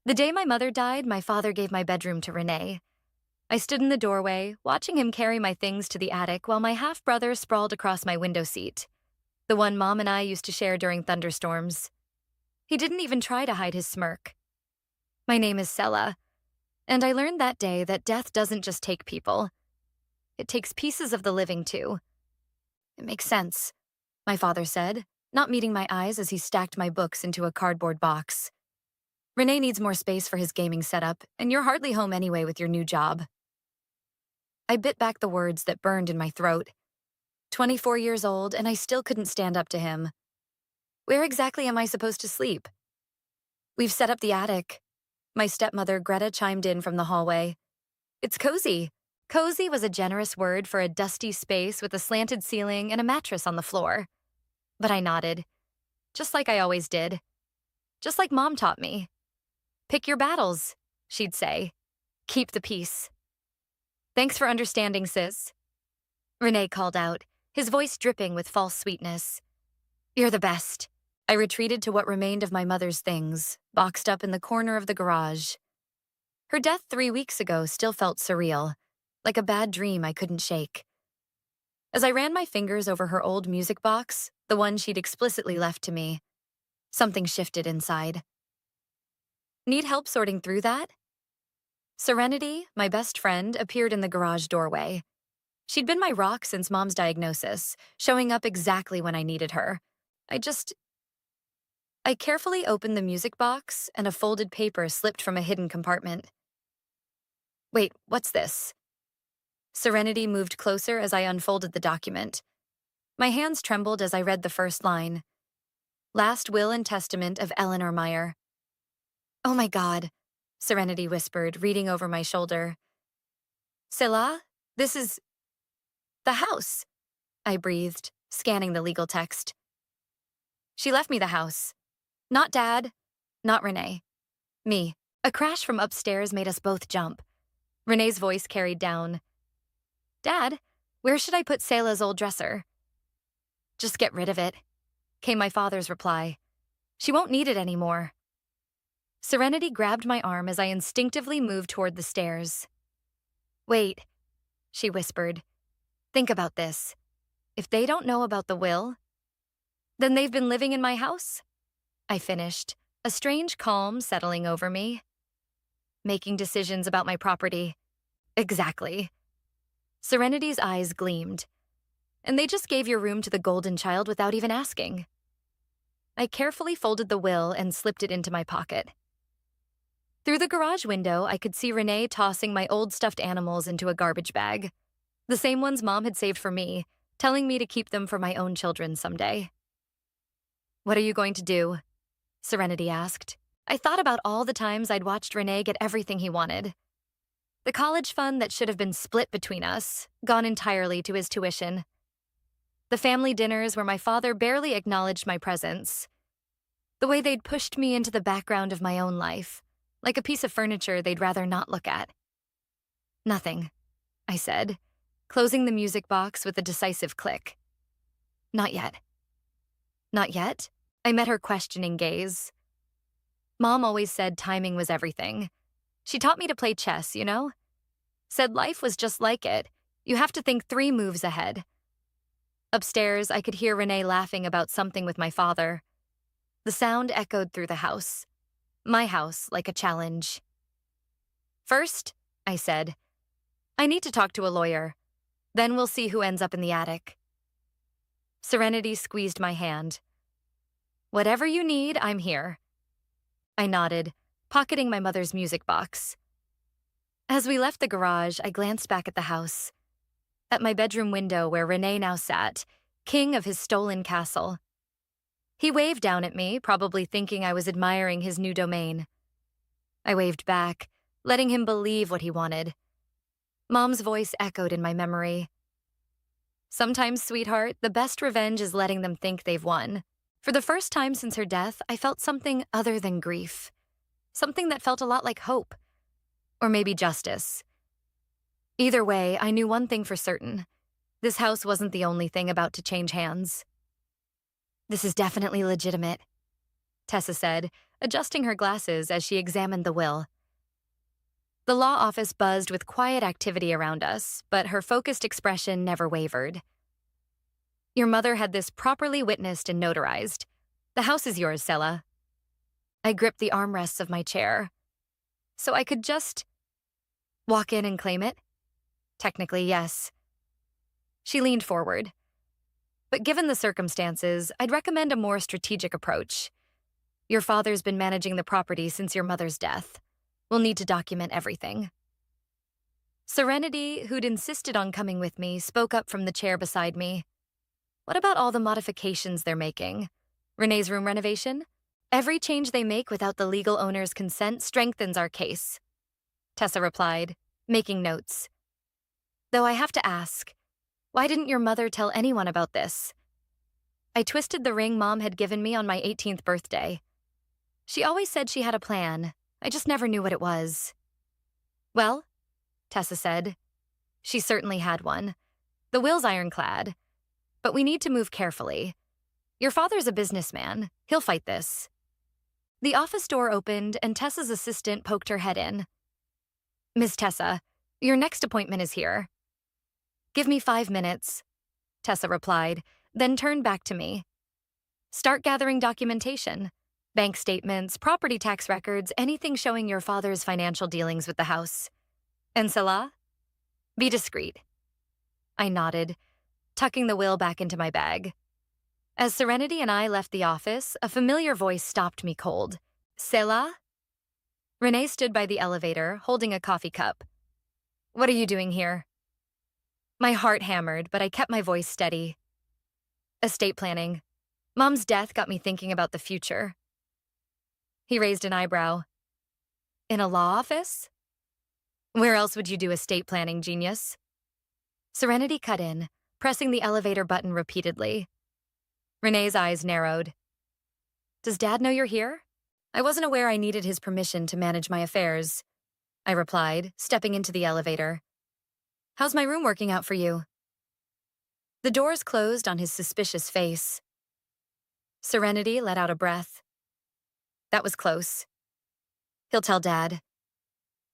The day my mother died, my father gave my bedroom to Renee. I stood in the doorway, watching him carry my things to the attic while my half-brother sprawled across my window seat, the one Mom and I used to share during thunderstorms. He didn't even try to hide his smirk. My name is Sela, and I learned that day that death doesn't just take people. It takes pieces of the living, too. It makes sense, my father said, not meeting my eyes as he stacked my books into a cardboard box. Renee needs more space for his gaming setup, and you're hardly home anyway with your new job. I bit back the words that burned in my throat. 24 years old, and I still couldn't stand up to him. Where exactly am I supposed to sleep? We've set up the attic. My stepmother, Greta, chimed in from the hallway. It's cozy. Cozy was a generous word for a dusty space with a slanted ceiling and a mattress on the floor. But I nodded, just like I always did. Just like Mom taught me. Pick your battles, she'd say. Keep the peace. Thanks for understanding, sis. Renee called out, his voice dripping with false sweetness. You're the best. I retreated to what remained of my mother's things, boxed up in the corner of the garage. Her death 3 weeks ago still felt surreal, like a bad dream I couldn't shake. As I ran my fingers over her old music box, the one she'd explicitly left to me, something shifted inside. Need help sorting through that? Serenity, my best friend, appeared in the garage doorway. She'd been my rock since Mom's diagnosis, showing up exactly when I needed her. I carefully opened the music box, and a folded paper slipped from a hidden compartment. Wait, what's this? Serenity moved closer as I unfolded the document. My hands trembled as I read the first line. Last will and testament of Eleanor Meyer. Oh my God, Serenity whispered, reading over my shoulder. Selah, this is the house, I breathed, scanning the legal text. She left me the house. Not Dad, not Renee. Me. A crash from upstairs made us both jump. Renee's voice carried down. Dad, where should I put Selah's old dresser? Just get rid of it, came my father's reply. She won't need it anymore. Serenity grabbed my arm as I instinctively moved toward the stairs. Wait, she whispered. Think about this. If they don't know about the will, then they've been living in my house? I finished, a strange calm settling over me. Making decisions about my property. Exactly. Serenity's eyes gleamed. And they just gave your room to the golden child without even asking. I carefully folded the will and slipped it into my pocket. Through the garage window, I could see Renee tossing my old stuffed animals into a garbage bag. The same ones Mom had saved for me, telling me to keep them for my own children someday. What are you going to do? Serenity asked. I thought about all the times I'd watched Renee get everything he wanted. The college fund that should have been split between us, gone entirely to his tuition. The family dinners where my father barely acknowledged my presence. The way they'd pushed me into the background of my own life, like a piece of furniture they'd rather not look at. Nothing, I said, closing the music box with a decisive click. Not yet. Not yet? I met her questioning gaze. Mom always said timing was everything. She taught me to play chess, you know? Said life was just like it. You have to think 3 moves ahead. Upstairs, I could hear Renee laughing about something with my father. The sound echoed through the house. My house, like a challenge. First, I said, I need to talk to a lawyer. Then we'll see who ends up in the attic. Serenity squeezed my hand. Whatever you need, I'm here. I nodded, pocketing my mother's music box. As we left the garage, I glanced back at the house. At my bedroom window where Renee now sat, king of his stolen castle. He waved down at me, probably thinking I was admiring his new domain. I waved back, letting him believe what he wanted. Mom's voice echoed in my memory. Sometimes, sweetheart, the best revenge is letting them think they've won. For the first time since her death, I felt something other than grief. Something that felt a lot like hope. Or maybe justice. Either way, I knew one thing for certain. This house wasn't the only thing about to change hands. This is definitely legitimate, Tessa said, adjusting her glasses as she examined the will. The law office buzzed with quiet activity around us, but her focused expression never wavered. Your mother had this properly witnessed and notarized. The house is yours, Sela. I gripped the armrests of my chair. So I could just walk in and claim it? Technically, yes. She leaned forward. But given the circumstances, I'd recommend a more strategic approach. Your father's been managing the property since your mother's death. We'll need to document everything. Serenity, who'd insisted on coming with me, spoke up from the chair beside me. What about all the modifications they're making? Renee's room renovation? Every change they make without the legal owner's consent strengthens our case, Tessa replied, making notes. Though I have to ask, why didn't your mother tell anyone about this? I twisted the ring Mom had given me on my 18th birthday. She always said she had a plan. I just never knew what it was. Well, Tessa said. She certainly had one. The will's ironclad. But we need to move carefully. Your father's a businessman. He'll fight this. The office door opened and Tessa's assistant poked her head in. Miss Tessa, your next appointment is here. Give me 5 minutes, Tessa replied, then turned back to me. Start gathering documentation. Bank statements, property tax records, anything showing your father's financial dealings with the house. And Salah? Be discreet. I nodded, tucking the will back into my bag. As Serenity and I left the office, a familiar voice stopped me cold. Selah? Renee stood by the elevator, holding a coffee cup. What are you doing here? My heart hammered, but I kept my voice steady. Estate planning. Mom's death got me thinking about the future. He raised an eyebrow. In a law office? Where else would you do estate planning, genius? Serenity cut in, pressing the elevator button repeatedly. Renee's eyes narrowed. Does Dad know you're here? I wasn't aware I needed his permission to manage my affairs, I replied, stepping into the elevator. How's my room working out for you? The doors closed on his suspicious face. Serenity let out a breath. That was close. He'll tell Dad.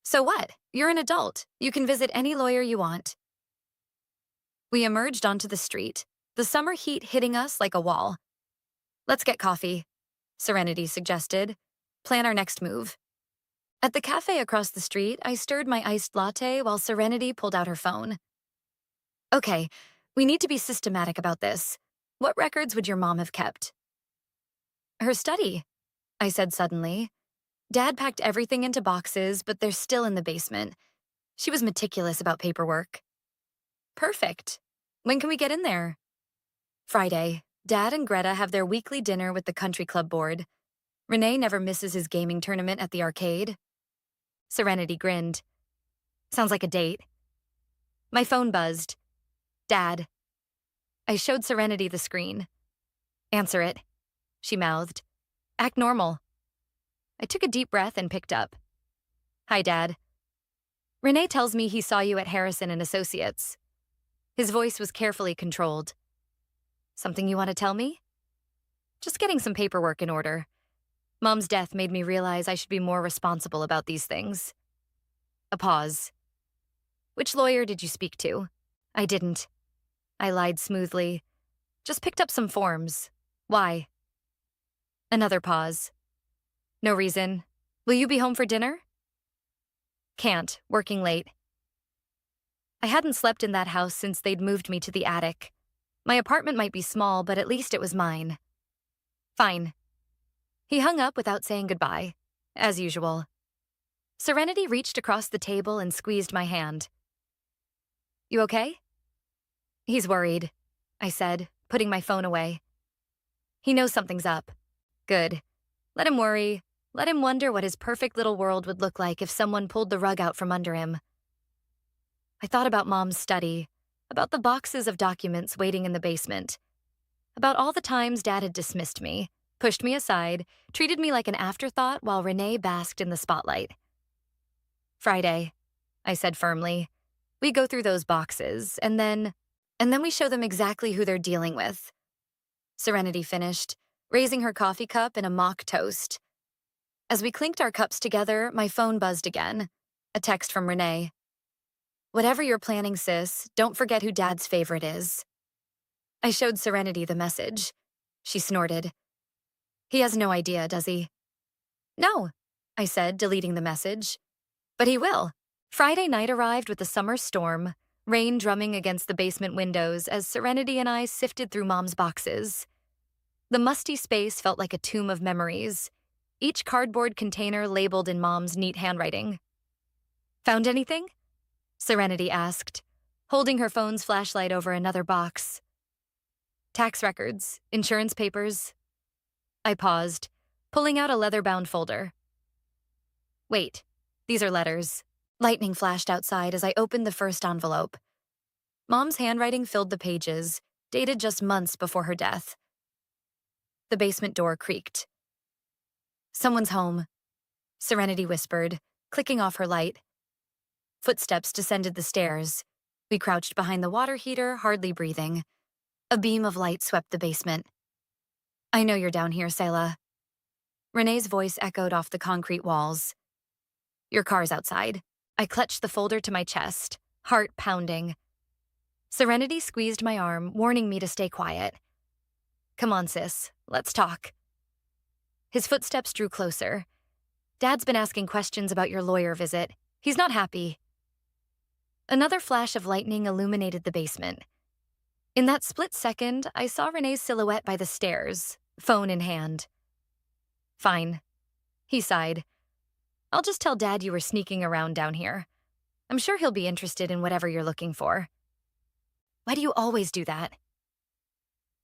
So what? You're an adult. You can visit any lawyer you want. We emerged onto the street, the summer heat hitting us like a wall. Let's get coffee, Serenity suggested. Plan our next move. At the cafe across the street, I stirred my iced latte while Serenity pulled out her phone. Okay, we need to be systematic about this. What records would your mom have kept? Her study, I said suddenly. Dad packed everything into boxes, but they're still in the basement. She was meticulous about paperwork. Perfect. When can we get in there? Friday. Dad and Greta have their weekly dinner with the country club board. Renee never misses his gaming tournament at the arcade. Serenity grinned. Sounds like a date. My phone buzzed. Dad. I showed Serenity the screen. Answer it, she mouthed. Act normal. I took a deep breath and picked up. Hi, Dad. Renee tells me he saw you at Harrison and Associates. His voice was carefully controlled. Something you want to tell me? Just getting some paperwork in order. Mom's death made me realize I should be more responsible about these things. A pause. Which lawyer did you speak to? I didn't. I lied smoothly. Just picked up some forms. Why? Another pause. No reason. Will you be home for dinner? Can't. Working late. I hadn't slept in that house since they'd moved me to the attic. My apartment might be small, but at least it was mine. Fine. He hung up without saying goodbye, as usual. Serenity reached across the table and squeezed my hand. You okay? He's worried, I said, putting my phone away. He knows something's up. Good. Let him worry. Let him wonder what his perfect little world would look like if someone pulled the rug out from under him. I thought about Mom's study, about the boxes of documents waiting in the basement, about all the times Dad had dismissed me, pushed me aside, treated me like an afterthought while Renee basked in the spotlight. Friday, I said firmly. We go through those boxes, and then we show them exactly who they're dealing with. Serenity finished, raising her coffee cup in a mock toast. As we clinked our cups together, my phone buzzed again. A text from Renee. Whatever you're planning, sis, don't forget who Dad's favorite is. I showed Serenity the message. She snorted. He has no idea, does he? No, I said, deleting the message. But he will. Friday night arrived with a summer storm, rain drumming against the basement windows as Serenity and I sifted through Mom's boxes. The musty space felt like a tomb of memories, each cardboard container labeled in Mom's neat handwriting. Found anything? Serenity asked, holding her phone's flashlight over another box. Tax records, insurance papers. I paused, pulling out a leather-bound folder. Wait, these are letters. Lightning flashed outside as I opened the first envelope. Mom's handwriting filled the pages, dated just months before her death. The basement door creaked. Someone's home, Serenity whispered, clicking off her light. Footsteps descended the stairs. We crouched behind the water heater, hardly breathing. A beam of light swept the basement. I know you're down here, Selah. Renee's voice echoed off the concrete walls. Your car's outside. I clutched the folder to my chest, heart pounding. Serenity squeezed my arm, warning me to stay quiet. Come on, sis. Let's talk. His footsteps drew closer. Dad's been asking questions about your lawyer visit. He's not happy. Another flash of lightning illuminated the basement. In that split second, I saw Renee's silhouette by the stairs, phone in hand. Fine. He sighed. I'll just tell Dad you were sneaking around down here. I'm sure he'll be interested in whatever you're looking for. Why do you always do that?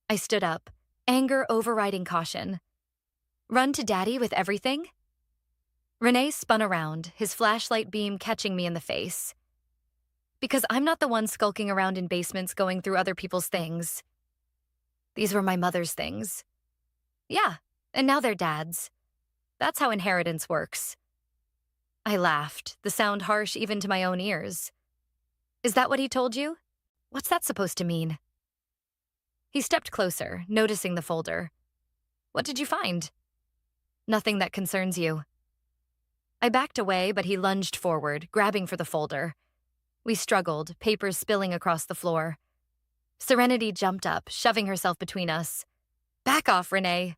I stood up, anger overriding caution. Run to Daddy with everything? Renee spun around, his flashlight beam catching me in the face. Because I'm not the one skulking around in basements going through other people's things. These were my mother's things. Yeah, and now they're Dad's. That's how inheritance works. I laughed, the sound harsh even to my own ears. Is that what he told you? What's that supposed to mean? He stepped closer, noticing the folder. What did you find? Nothing that concerns you. I backed away, but he lunged forward, grabbing for the folder. We struggled, papers spilling across the floor. Serenity jumped up, shoving herself between us. Back off, Renee.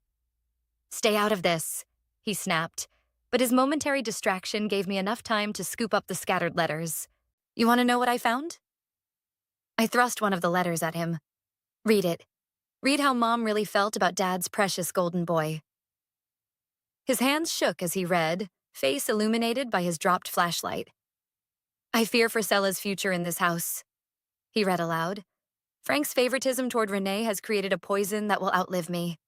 Stay out of this, he snapped, but his momentary distraction gave me enough time to scoop up the scattered letters. You want to know what I found? I thrust one of the letters at him. Read it. Read how Mom really felt about Dad's precious golden boy. His hands shook as he read, face illuminated by his dropped flashlight. I fear for Selah's future in this house. He read aloud. Frank's favoritism toward Renee has created a poison that will outlive me.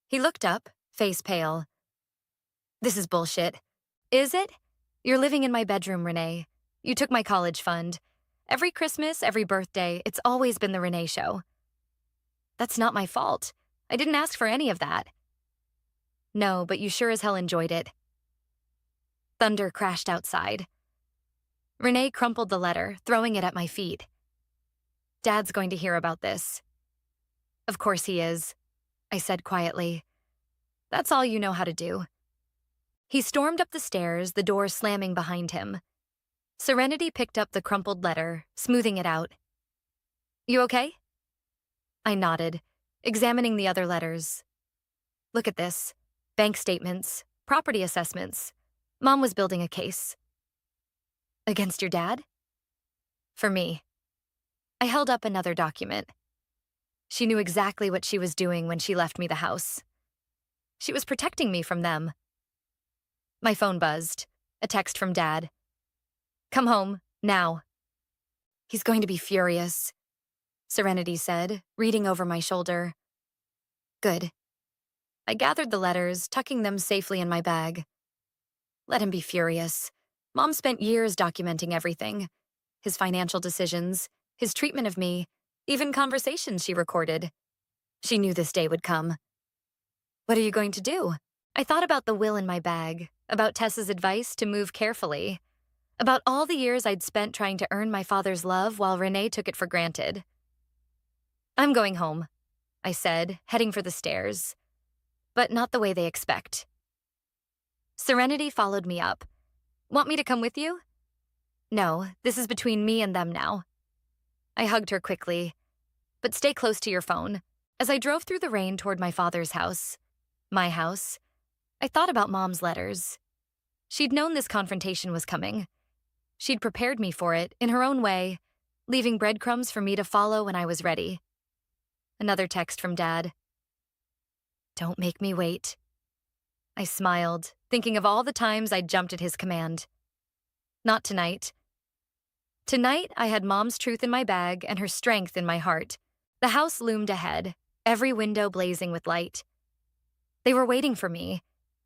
He looked up, face pale. This is bullshit. Is it? You're living in my bedroom, Renee. You took my college fund. Every Christmas, every birthday, it's always been the Renee show. That's not my fault. I didn't ask for any of that. No, but you sure as hell enjoyed it. Thunder crashed outside. Renee crumpled the letter, throwing it at my feet. Dad's going to hear about this. Of course he is, I said quietly. That's all you know how to do. He stormed up the stairs, the door slamming behind him. Serenity picked up the crumpled letter, smoothing it out. You okay? I nodded, examining the other letters. Look at this. Bank statements, property assessments. Mom was building a case. Against your dad? For me. I held up another document. She knew exactly what she was doing when she left me the house. She was protecting me from them. My phone buzzed. A text from Dad. Come home, now. He's going to be furious, Serenity said, reading over my shoulder. Good. I gathered the letters, tucking them safely in my bag. Let him be furious. Mom spent years documenting everything. His financial decisions, his treatment of me, even conversations she recorded. She knew this day would come. What are you going to do? I thought about the will in my bag, about Tessa's advice to move carefully, about all the years I'd spent trying to earn my father's love while Renee took it for granted. I'm going home, I said, heading for the stairs. But not the way they expect. Serenity followed me up. Want me to come with you? No, this is between me and them now. I hugged her quickly. But stay close to your phone. As I drove through the rain toward my father's house, my house, I thought about Mom's letters. She'd known this confrontation was coming. She'd prepared me for it, in her own way, leaving breadcrumbs for me to follow when I was ready. Another text from Dad. Don't make me wait. I smiled, thinking of all the times I'd jumped at his command. Not tonight. Tonight, I had Mom's truth in my bag and her strength in my heart. The house loomed ahead, every window blazing with light. They were waiting for me,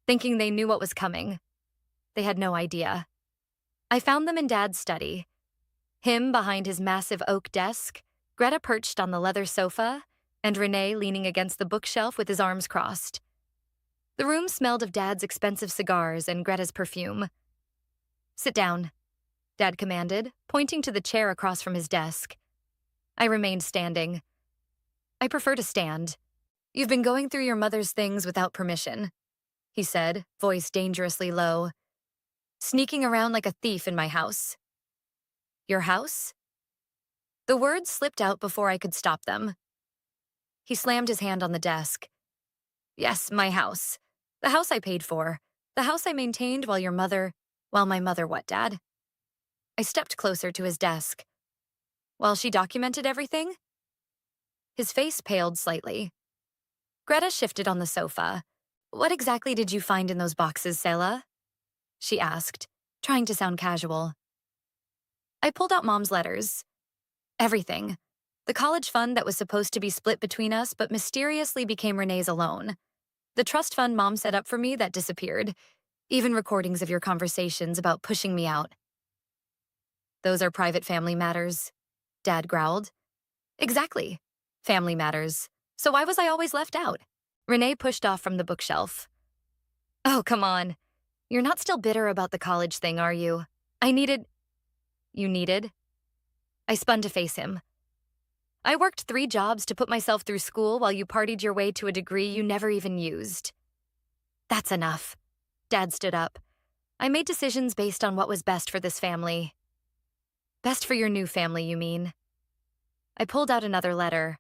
thinking they knew what was coming. They had no idea. I found them in Dad's study. Him behind his massive oak desk, Greta perched on the leather sofa, and Renee leaning against the bookshelf with his arms crossed. The room smelled of Dad's expensive cigars and Greta's perfume. Sit down, Dad commanded, pointing to the chair across from his desk. I remained standing. I prefer to stand. You've been going through your mother's things without permission, he said, voice dangerously low. Sneaking around like a thief in my house. Your house? The words slipped out before I could stop them. He slammed his hand on the desk. Yes, my house. The house I paid for. The house I maintained while my mother what, Dad? I stepped closer to his desk. While she documented everything? His face paled slightly. Greta shifted on the sofa. What exactly did you find in those boxes, Selah? She asked, trying to sound casual. I pulled out Mom's letters. Everything. The college fund that was supposed to be split between us but mysteriously became Renee's alone. The trust fund Mom set up for me that disappeared. Even recordings of your conversations about pushing me out. Those are private family matters, Dad growled. Exactly. Family matters. So why was I always left out? Renee pushed off from the bookshelf. Oh, come on. You're not still bitter about the college thing, are you? You needed? I spun to face him. I worked 3 jobs to put myself through school while you partied your way to a degree you never even used. That's enough. Dad stood up. I made decisions based on what was best for this family. Best for your new family, you mean? I pulled out another letter.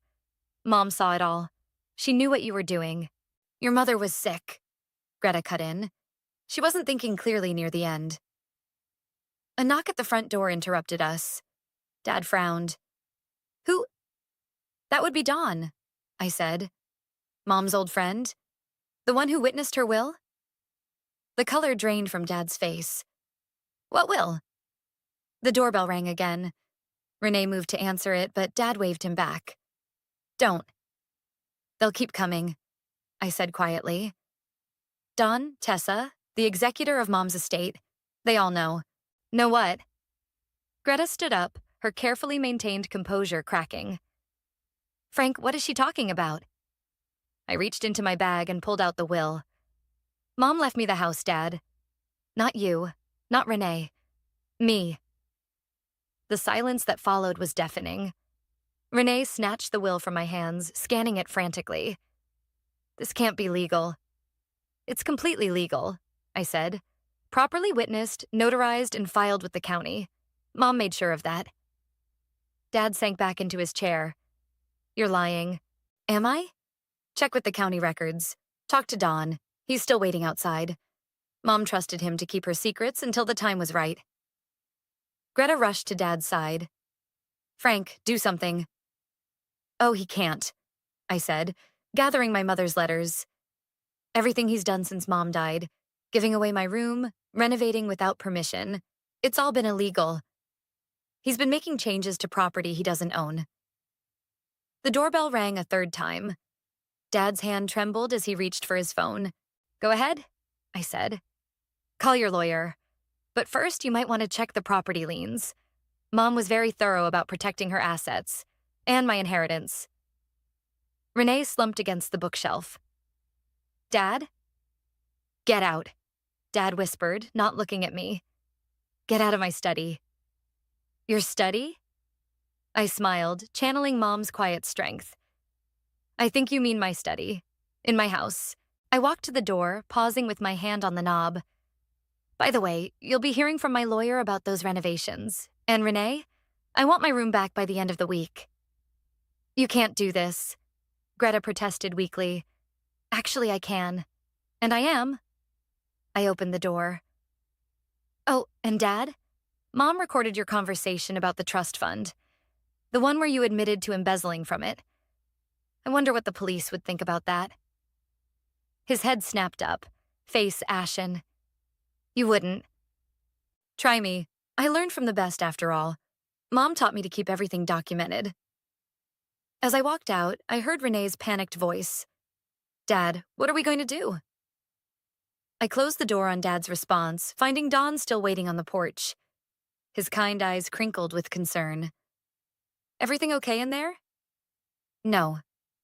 Mom saw it all. She knew what you were doing. Your mother was sick. Greta cut in. She wasn't thinking clearly near the end. A knock at the front door interrupted us. Dad frowned. Who? That would be Dawn, I said. Mom's old friend? The one who witnessed her will? The color drained from Dad's face. What will? The doorbell rang again. Renee moved to answer it, but Dad waved him back. Don't. They'll keep coming, I said quietly. Dawn, Tessa, the executor of Mom's estate, they all know. Know what? Greta stood up, her carefully maintained composure cracking. Frank, what is she talking about? I reached into my bag and pulled out the will. Mom left me the house, Dad. Not you, not Renee. Me. The silence that followed was deafening. Renee snatched the will from my hands, scanning it frantically. This can't be legal. It's completely legal, I said. Properly witnessed, notarized, and filed with the county. Mom made sure of that. Dad sank back into his chair. You're lying. Am I? Check with the county records. Talk to Don. He's still waiting outside. Mom trusted him to keep her secrets until the time was right. Greta rushed to Dad's side. Frank, do something. Oh, he can't, I said, gathering my mother's letters. Everything he's done since Mom died. Giving away my room, renovating without permission. It's all been illegal. He's been making changes to property he doesn't own. The doorbell rang a 3rd time. Dad's hand trembled as he reached for his phone. Go ahead, I said. Call your lawyer. But first, you might want to check the property liens. Mom was very thorough about protecting her assets. And my inheritance. Renee slumped against the bookshelf. Dad? Get out, Dad whispered, not looking at me. Get out of my study. Your study? I smiled, channeling Mom's quiet strength. I think you mean my study. In my house. I walked to the door, pausing with my hand on the knob. By the way, you'll be hearing from my lawyer about those renovations. And Renee, I want my room back by the end of the week. You can't do this, Greta protested weakly. Actually, I can. And I am. I opened the door. Oh, and Dad? Mom recorded your conversation about the trust fund. The one where you admitted to embezzling from it. I wonder what the police would think about that. His head snapped up, face ashen. You wouldn't. Try me. I learned from the best after all. Mom taught me to keep everything documented. As I walked out, I heard Renee's panicked voice. Dad, what are we going to do? I closed the door on Dad's response, finding Don still waiting on the porch. His kind eyes crinkled with concern. Everything okay in there? No,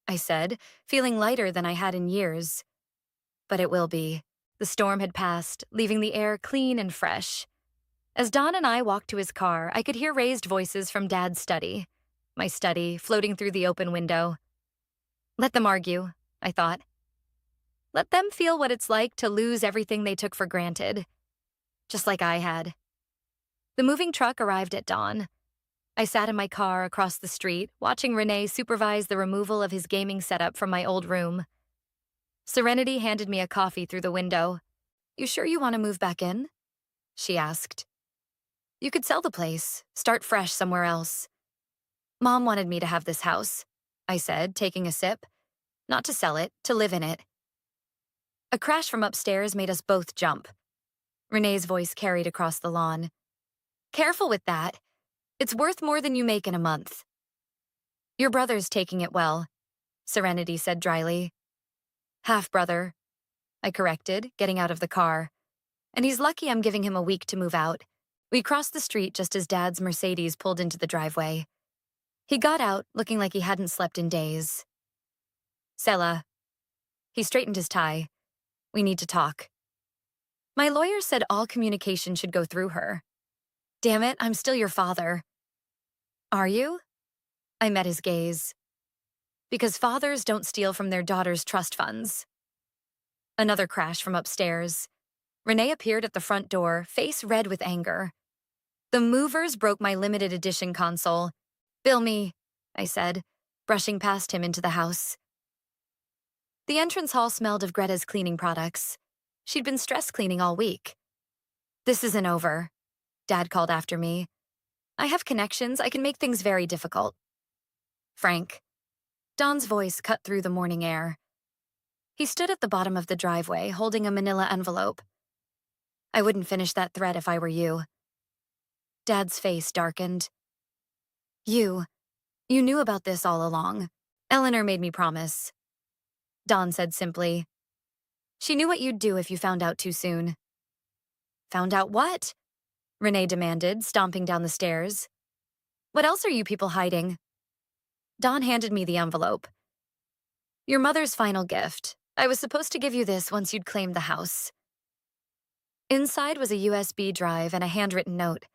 I said, feeling lighter than I had in years. But it will be. The storm had passed, leaving the air clean and fresh. As Don and I walked to his car, I could hear raised voices from Dad's study. My study, floating through the open window. Let them argue, I thought. Let them feel what it's like to lose everything they took for granted. Just like I had. The moving truck arrived at dawn. I sat in my car across the street, watching Renee supervise the removal of his gaming setup from my old room. Serenity handed me a coffee through the window. You sure you want to move back in? She asked. You could sell the place, start fresh somewhere else. Mom wanted me to have this house, I said, taking a sip. Not to sell it, to live in it. A crash from upstairs made us both jump. Renee's voice carried across the lawn. Careful with that. It's worth more than you make in a month. Your brother's taking it well, Serenity said dryly. HalfBrother, I corrected, getting out of the car. And he's lucky I'm giving him a week to move out. We crossed the street just as Dad's Mercedes pulled into the driveway. He got out, looking like he hadn't slept in days. Sela. He straightened his tie. We need to talk. My lawyer said all communication should go through her. Damn it, I'm still your father. Are you? I met his gaze. Because fathers don't steal from their daughters' trust funds. Another crash from upstairs. Renee appeared at the front door, face red with anger. The movers broke my limited edition console. Bill me, I said, brushing past him into the house. The entrance hall smelled of Greta's cleaning products. She'd been stress cleaning all week. This isn't over, Dad called after me. I have connections. I can make things very difficult. Frank. Don's voice cut through the morning air. He stood at the bottom of the driveway, holding a manila envelope. I wouldn't finish that thread if I were you. Dad's face darkened. You knew about this all along. Eleanor made me promise. Don said simply. She knew what you'd do if you found out too soon. Found out what? Renee demanded, stomping down the stairs. What else are you people hiding? Don handed me the envelope. Your mother's final gift. I was supposed to give you this once you'd claimed the house. Inside was a USB drive and a handwritten note.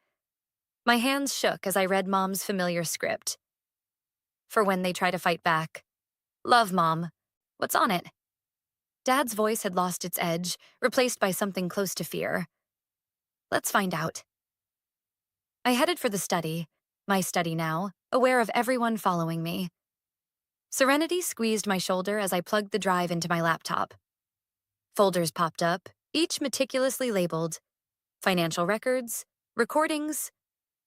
My hands shook as I read Mom's familiar script. For when they try to fight back. Love, Mom. What's on it? Dad's voice had lost its edge, replaced by something close to fear. Let's find out. I headed for the study, my study now, aware of everyone following me. Serenity squeezed my shoulder as I plugged the drive into my laptop. Folders popped up, each meticulously labeled. Financial records, recordings,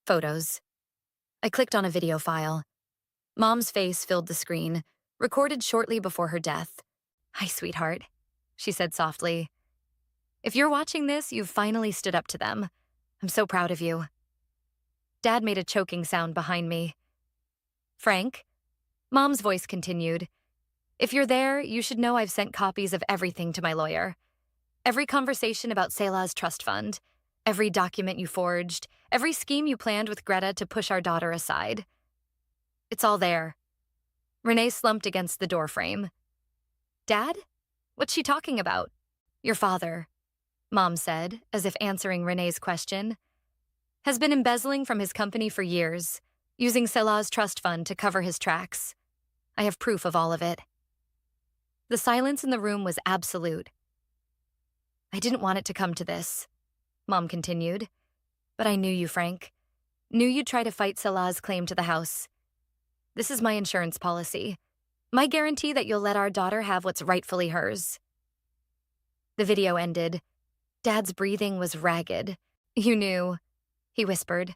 photos. I clicked on a video file. Mom's face filled the screen, recorded shortly before her death. Hi, sweetheart, she said softly. If you're watching this, you've finally stood up to them. I'm so proud of you. Dad made a choking sound behind me. Frank? Mom's voice continued. If you're there, you should know I've sent copies of everything to my lawyer. Every conversation about Selah's trust fund, every document you forged, every scheme you planned with Greta to push our daughter aside. It's all there. Renee slumped against the doorframe. Dad? What's she talking about? Your father, Mom said, as if answering Renee's question, has been embezzling from his company for years, using Selah's trust fund to cover his tracks. I have proof of all of it. The silence in the room was absolute. I didn't want it to come to this. Mom continued. But I knew you, Frank. Knew you'd try to fight Salah's claim to the house. This is my insurance policy. My guarantee that you'll let our daughter have what's rightfully hers. The video ended. Dad's breathing was ragged. You knew, he whispered.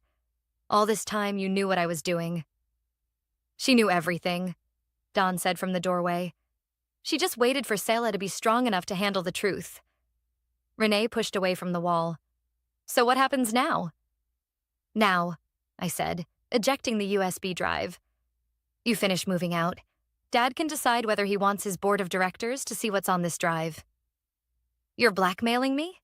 All this time you knew what I was doing. She knew everything, Dawn said from the doorway. She just waited for Selah to be strong enough to handle the truth. Renee pushed away from the wall. So what happens now? Now, I said, ejecting the USB drive. You finish moving out. Dad can decide whether he wants his board of directors to see what's on this drive. You're blackmailing me?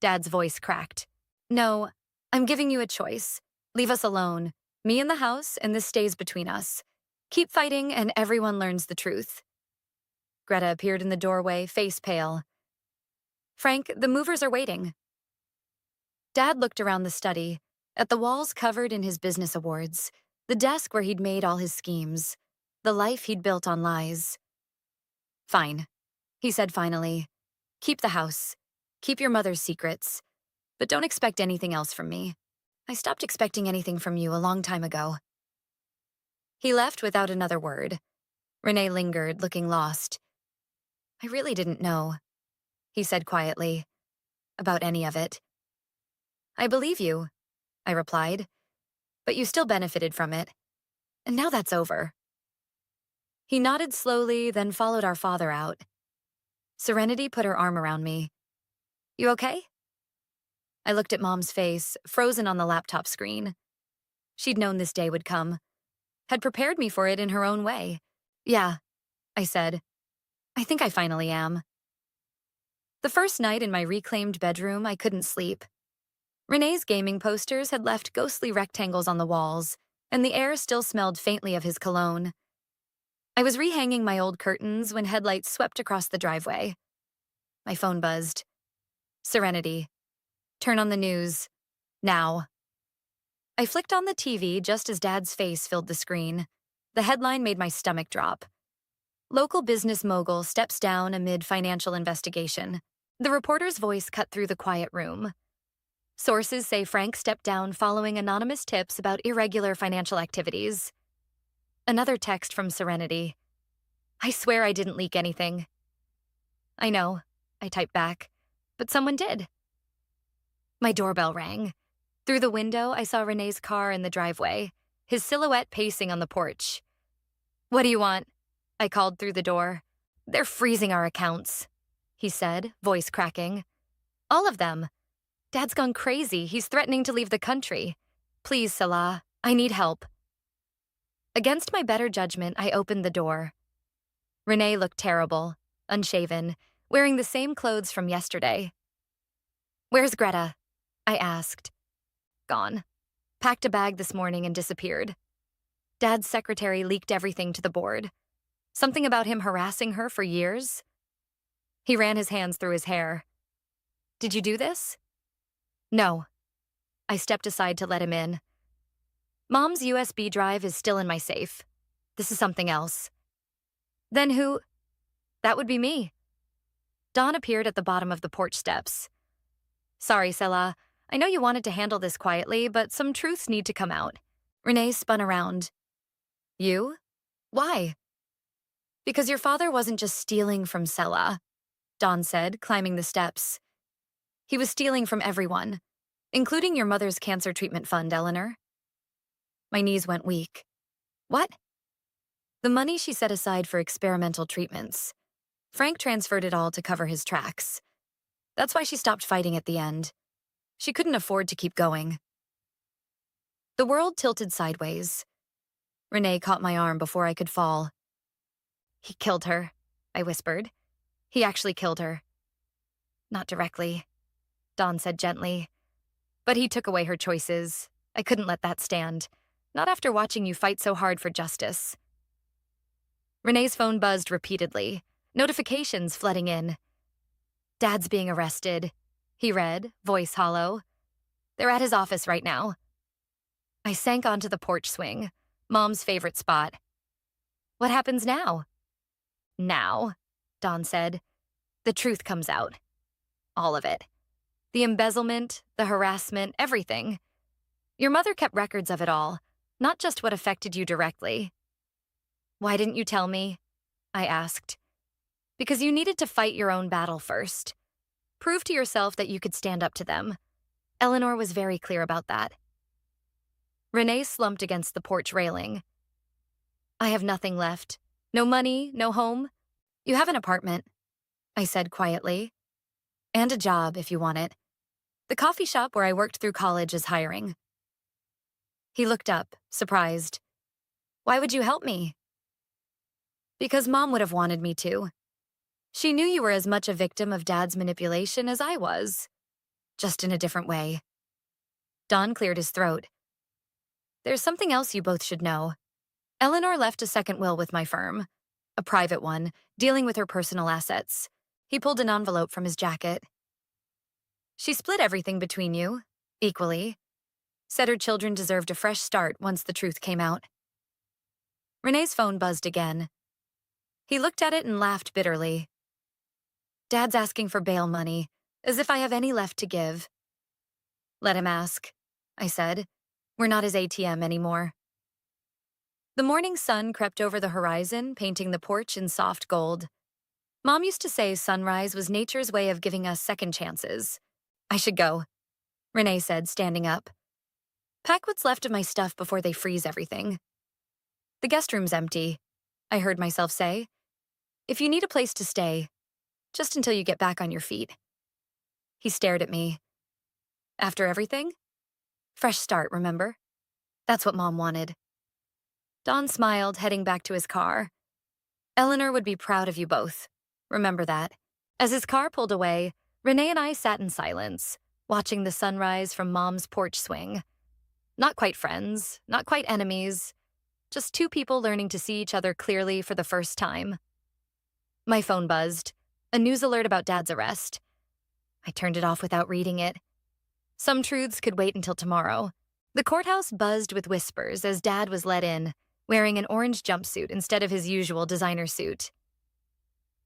Dad's voice cracked. No, I'm giving you a choice. Leave us alone. Me in the house, and this stays between us. Keep fighting, and everyone learns the truth. Greta appeared in the doorway, face pale. Frank, the movers are waiting. Dad looked around the study, at the walls covered in his business awards, the desk where he'd made all his schemes, the life he'd built on lies. Fine, he said finally. Keep the house. Keep your mother's secrets. But don't expect anything else from me. I stopped expecting anything from you a long time ago. He left without another word. Renee lingered, looking lost. I really didn't know, he said quietly, about any of it. I believe you, I replied, but you still benefited from it. And now that's over. He nodded slowly, then followed our father out. Serenity put her arm around me. You okay? I looked at Mom's face, frozen on the laptop screen. She'd known this day would come, had prepared me for it in her own way. Yeah, I said. I think I finally am. The first night in my reclaimed bedroom, I couldn't sleep. Renee's gaming posters had left ghostly rectangles on the walls, and the air still smelled faintly of his cologne. I was rehanging my old curtains when headlights swept across the driveway. My phone buzzed. Serenity. Turn on the news. Now. I flicked on the TV just as Dad's face filled the screen. The headline made my stomach drop. Local business mogul steps down amid financial investigation. The reporter's voice cut through the quiet room. Sources say Frank stepped down following anonymous tips about irregular financial activities. Another text from Serenity. I swear I didn't leak anything. I know, I typed back, but someone did. My doorbell rang. Through the window, I saw Renee's car in the driveway, his silhouette pacing on the porch. What do you want? I called through the door. They're freezing our accounts, he said, voice cracking. All of them. Dad's gone crazy. He's threatening to leave the country. Please, Salah, I need help. Against my better judgment, I opened the door. Renee looked terrible, unshaven, wearing the same clothes from yesterday. Where's Greta? I asked. Gone. Packed a bag this morning and disappeared. Dad's secretary leaked everything to the board. Something about him harassing her for years. He ran his hands through his hair. Did you do this? No. I stepped aside to let him in. Mom's USB drive is still in my safe. This is something else. Then who? That would be me. Dawn appeared at the bottom of the porch steps. Sorry, Selah. I know you wanted to handle this quietly, but some truths need to come out. Renee spun around. You? Why? Because your father wasn't just stealing from Selah, Dawn said, climbing the steps. He was stealing from everyone, including your mother's cancer treatment fund, Eleanor. My knees went weak. What? The money she set aside for experimental treatments. Frank transferred it all to cover his tracks. That's why she stopped fighting at the end. She couldn't afford to keep going. The world tilted sideways. Renee caught my arm before I could fall. He killed her, I whispered. He actually killed her. Not directly, Dawn said gently. But he took away her choices. I couldn't let that stand. Not after watching you fight so hard for justice. Renee's phone buzzed repeatedly, notifications flooding in. Dad's being arrested, he read, voice hollow. They're at his office right now. I sank onto the porch swing, Mom's favorite spot. What happens now? Now, Dawn said. The truth comes out. All of it. The embezzlement, the harassment, everything. Your mother kept records of it all, not just what affected you directly. Why didn't you tell me? I asked. Because you needed to fight your own battle first. Prove to yourself that you could stand up to them. Eleanor was very clear about that. Renee slumped against the porch railing. I have nothing left. No money, no home. You have an apartment, I said quietly. And a job, if you want it. The coffee shop where I worked through college is hiring. He looked up, surprised. Why would you help me? Because Mom would have wanted me to. She knew you were as much a victim of Dad's manipulation as I was, just in a different way. Don cleared his throat. There's something else you both should know. Eleanor left a second will with my firm, a private one, dealing with her personal assets. He pulled an envelope from his jacket. She split everything between you, equally. Said her children deserved a fresh start once the truth came out. Renee's phone buzzed again. He looked at it and laughed bitterly. Dad's asking for bail money, as if I have any left to give. Let him ask, I said. We're not his ATM anymore. The morning sun crept over the horizon, painting the porch in soft gold. Mom used to say sunrise was nature's way of giving us second chances. I should go, Renee said, standing up. Pack what's left of my stuff before they freeze everything. The guest room's empty, I heard myself say. If you need a place to stay, just until you get back on your feet. He stared at me. After everything? Fresh start, remember? That's what Mom wanted. Don smiled, heading back to his car. Eleanor would be proud of you both. Remember that. As his car pulled away, Renee and I sat in silence, watching the sunrise from Mom's porch swing. Not quite friends, not quite enemies, just two people learning to see each other clearly for the first time. My phone buzzed, a news alert about Dad's arrest. I turned it off without reading it. Some truths could wait until tomorrow. The courthouse buzzed with whispers as Dad was let in, wearing an orange jumpsuit instead of his usual designer suit.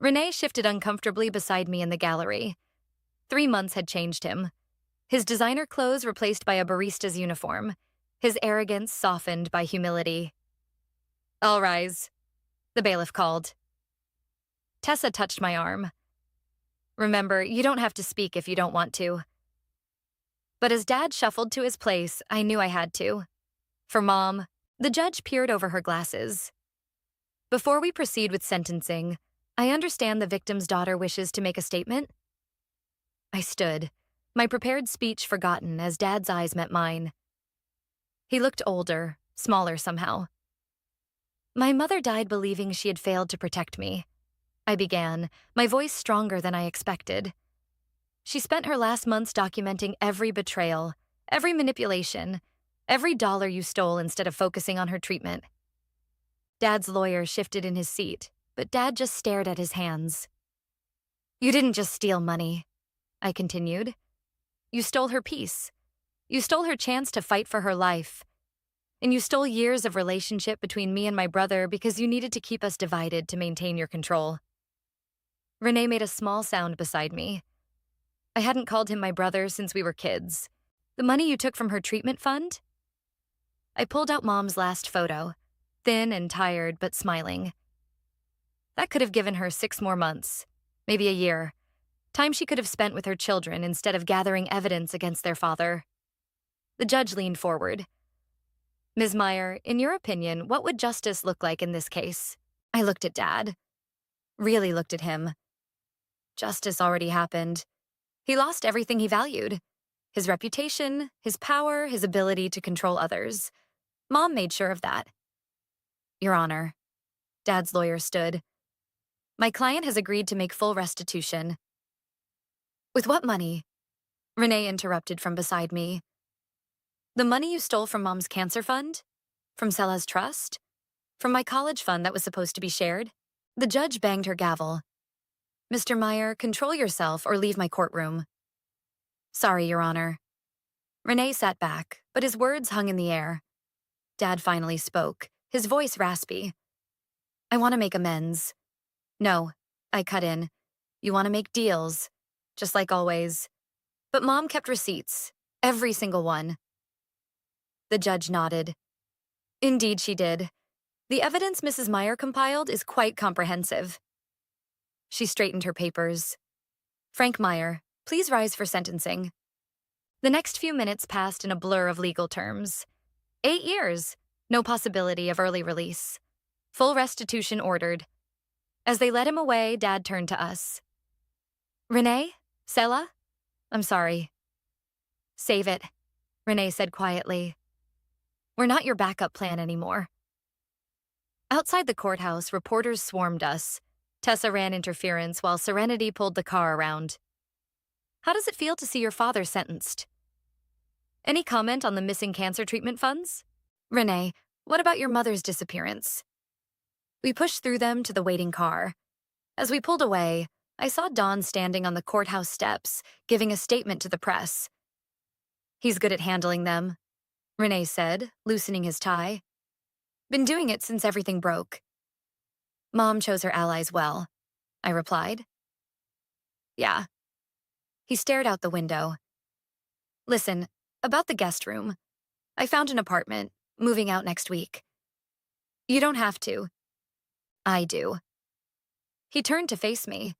Renee shifted uncomfortably beside me in the gallery. 3 months had changed him. His designer clothes replaced by a barista's uniform, his arrogance softened by humility. All rise, the bailiff called. Tessa touched my arm. Remember, you don't have to speak if you don't want to. But as Dad shuffled to his place, I knew I had to. For Mom, the judge peered over her glasses. Before we proceed with sentencing, I understand the victim's daughter wishes to make a statement. I stood, my prepared speech forgotten as Dad's eyes met mine. He looked older, smaller somehow. My mother died believing she had failed to protect me. I began, my voice stronger than I expected. She spent her last months documenting every betrayal, every manipulation, every dollar you stole instead of focusing on her treatment. Dad's lawyer shifted in his seat, but Dad just stared at his hands. You didn't just steal money, I continued. You stole her peace. You stole her chance to fight for her life. And you stole years of relationship between me and my brother because you needed to keep us divided to maintain your control. Renee made a small sound beside me. I hadn't called him my brother since we were kids. The money you took from her treatment fund? I pulled out Mom's last photo, thin and tired but smiling. That could have given her 6 more months, maybe a year, time she could have spent with her children instead of gathering evidence against their father. The judge leaned forward. Ms. Meyer, in your opinion, what would justice look like in this case? I looked at Dad. Really looked at him. Justice already happened. He lost everything he valued. His reputation, his power, his ability to control others. Mom made sure of that. Your Honor, Dad's lawyer stood. My client has agreed to make full restitution. With what money? Renee interrupted from beside me. The money you stole from Mom's cancer fund? From Sella's trust? From my college fund that was supposed to be shared? The judge banged her gavel. Mr. Meyer, control yourself or leave my courtroom. Sorry, Your Honor. Renee sat back, but his words hung in the air. Dad finally spoke, his voice raspy. I want to make amends. No, I cut in. You want to make deals, just like always. But Mom kept receipts, every single one. The judge nodded. Indeed, she did. The evidence Mrs. Meyer compiled is quite comprehensive. She straightened her papers. Frank Meyer, please rise for sentencing. The next few minutes passed in a blur of legal terms. 8 years, no possibility of early release. Full restitution ordered. As they led him away, Dad turned to us. Renee? Sela? I'm sorry. Save it, Renee said quietly. We're not your backup plan anymore. Outside the courthouse, reporters swarmed us. Tessa ran interference while Serenity pulled the car around. How does it feel to see your father sentenced? Any comment on the missing cancer treatment funds? Renee, what about your mother's disappearance? We pushed through them to the waiting car. As we pulled away, I saw Don standing on the courthouse steps, giving a statement to the press. He's good at handling them, Renee said, loosening his tie. Been doing it since everything broke. Mom chose her allies well, I replied. Yeah. He stared out the window. Listen, about the guest room. I found an apartment, moving out next week. You don't have to. I do. He turned to face me.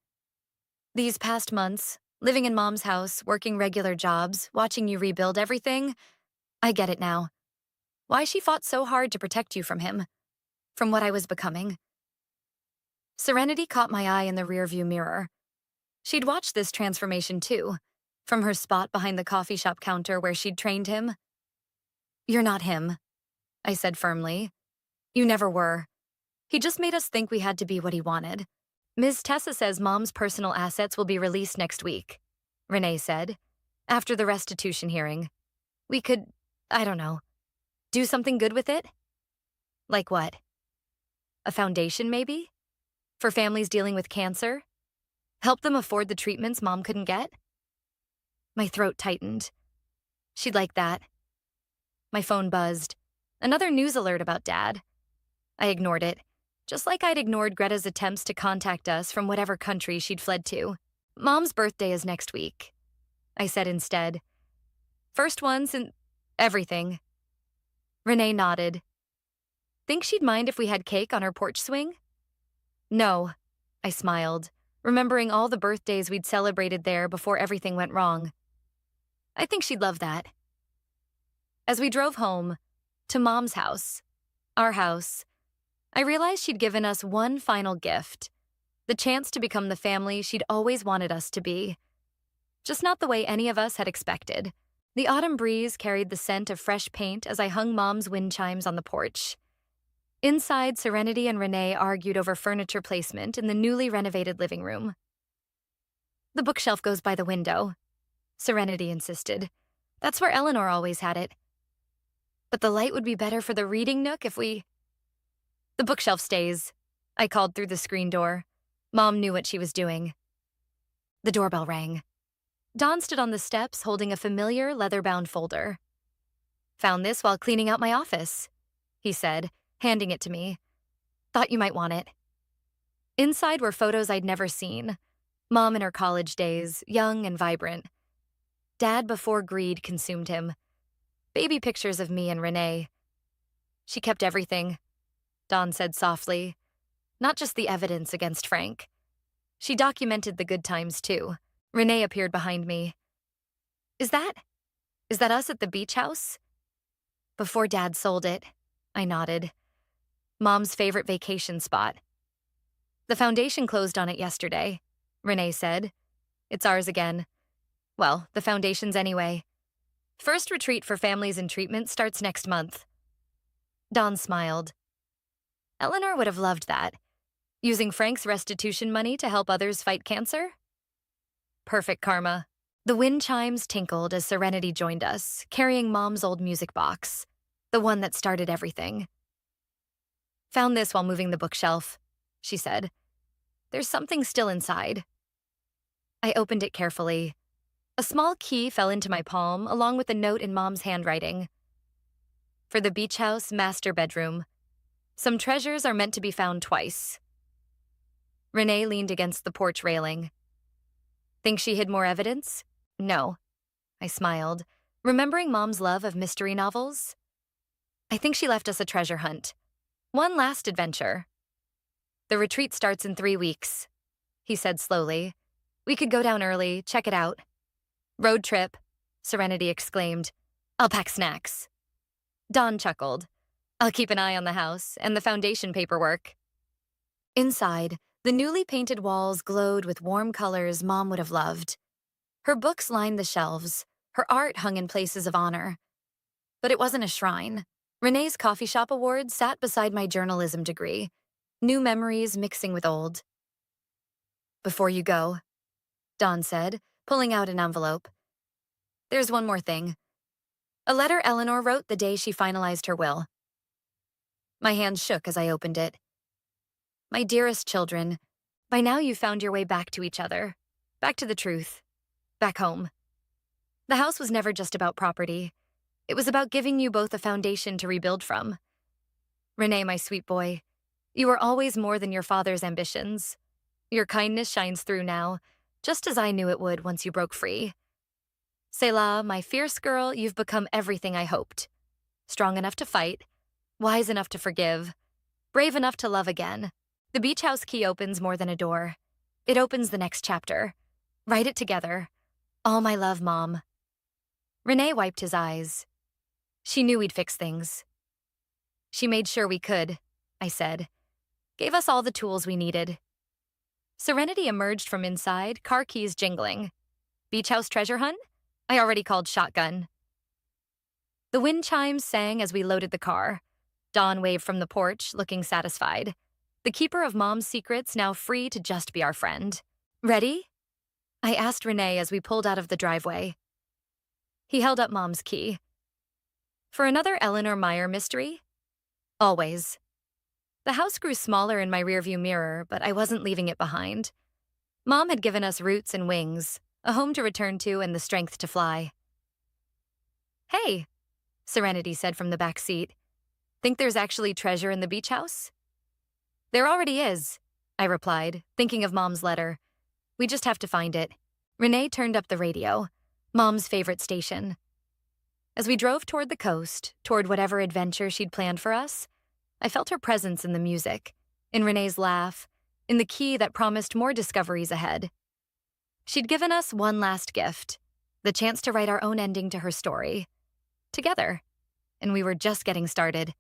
These past months, living in Mom's house, working regular jobs, watching you rebuild everything, I get it now. Why she fought so hard to protect you from him, from what I was becoming. Serenity caught my eye in the rearview mirror. She'd watched this transformation too, from her spot behind the coffee shop counter where she'd trained him. You're not him, I said firmly. You never were. He just made us think we had to be what he wanted. Ms. Tessa says Mom's personal assets will be released next week, Renee said, after the restitution hearing. We could, I don't know, do something good with it? Like what? A foundation, maybe? For families dealing with cancer? Help them afford the treatments Mom couldn't get? My throat tightened. She'd like that. My phone buzzed. Another news alert about Dad. I ignored it, just like I'd ignored Greta's attempts to contact us from whatever country she'd fled to. Mom's birthday is next week, I said instead. First one since everything. Renee nodded. Think she'd mind if we had cake on her porch swing? No, I smiled, remembering all the birthdays we'd celebrated there before everything went wrong. I think she'd love that. As we drove home, to Mom's house, our house, I realized she'd given us one final gift, the chance to become the family she'd always wanted us to be. Just not the way any of us had expected. The autumn breeze carried the scent of fresh paint as I hung Mom's wind chimes on the porch. Inside, Serenity and Renee argued over furniture placement in the newly renovated living room. The bookshelf goes by the window, Serenity insisted. That's where Eleanor always had it. But the light would be better for the reading nook if we... The bookshelf stays, I called through the screen door. Mom knew what she was doing. The doorbell rang. Don stood on the steps holding a familiar leather-bound folder. Found this while cleaning out my office, he said, handing it to me. Thought you might want it. Inside were photos I'd never seen. Mom in her college days, young and vibrant. Dad before greed consumed him. Baby pictures of me and Renee. She kept everything, Don said softly. Not just the evidence against Frank. She documented the good times too. Renee appeared behind me. Is that us at the beach house? Before Dad sold it, I nodded. Mom's favorite vacation spot. The foundation closed on it yesterday, Renee said. It's ours again. Well, the foundation's anyway. First retreat for families in treatment starts next month. Don smiled. Eleanor would have loved that. Using Frank's restitution money to help others fight cancer? Perfect karma. The wind chimes tinkled as Serenity joined us, carrying Mom's old music box, the one that started everything. Found this while moving the bookshelf, she said. There's something still inside. I opened it carefully. A small key fell into my palm, along with a note in Mom's handwriting. For the beach house master bedroom. Some treasures are meant to be found twice. Renee leaned against the porch railing. Think she hid more evidence? No. I smiled, remembering Mom's love of mystery novels. I think she left us a treasure hunt. One last adventure. The retreat starts in 3 weeks, he said slowly. We could go down early, check it out. Road trip, Serenity exclaimed. I'll pack snacks. Dawn chuckled. I'll keep an eye on the house and the foundation paperwork. Inside, the newly painted walls glowed with warm colors Mom would have loved. Her books lined the shelves. Her art hung in places of honor. But it wasn't a shrine. Renee's coffee shop award sat beside my journalism degree, new memories mixing with old. Before you go, Dawn said, pulling out an envelope. There's one more thing. A letter Eleanor wrote the day she finalized her will. My hands shook as I opened it. My dearest children, by now you've found your way back to each other, back to the truth, back home. The house was never just about property. It was about giving you both a foundation to rebuild from. Renee, my sweet boy, you are always more than your father's ambitions. Your kindness shines through now, just as I knew it would once you broke free. Selah, my fierce girl, you've become everything I hoped. Strong enough to fight, wise enough to forgive, brave enough to love again. The beach house key opens more than a door. It opens the next chapter. Write it together. All my love, Mom. Renee wiped his eyes. She knew we'd fix things. She made sure we could, I said. Gave us all the tools we needed. Serenity emerged from inside, car keys jingling. Beach house treasure hunt? I already called shotgun. The wind chimes sang as we loaded the car. Dawn waved from the porch, looking satisfied. The keeper of Mom's secrets now free to just be our friend. Ready? I asked Renee as we pulled out of the driveway. He held up Mom's key. For another Eleanor Meyer mystery? Always. The house grew smaller in my rearview mirror, but I wasn't leaving it behind. Mom had given us roots and wings, a home to return to and the strength to fly. Hey, Serenity said from the back seat. Think there's actually treasure in the beach house? There already is, I replied, thinking of Mom's letter. We just have to find it. Renee turned up the radio, Mom's favorite station. As we drove toward the coast, toward whatever adventure she'd planned for us, I felt her presence in the music, in Renee's laugh, in the key that promised more discoveries ahead. She'd given us one last gift, the chance to write our own ending to her story. Together. And we were just getting started.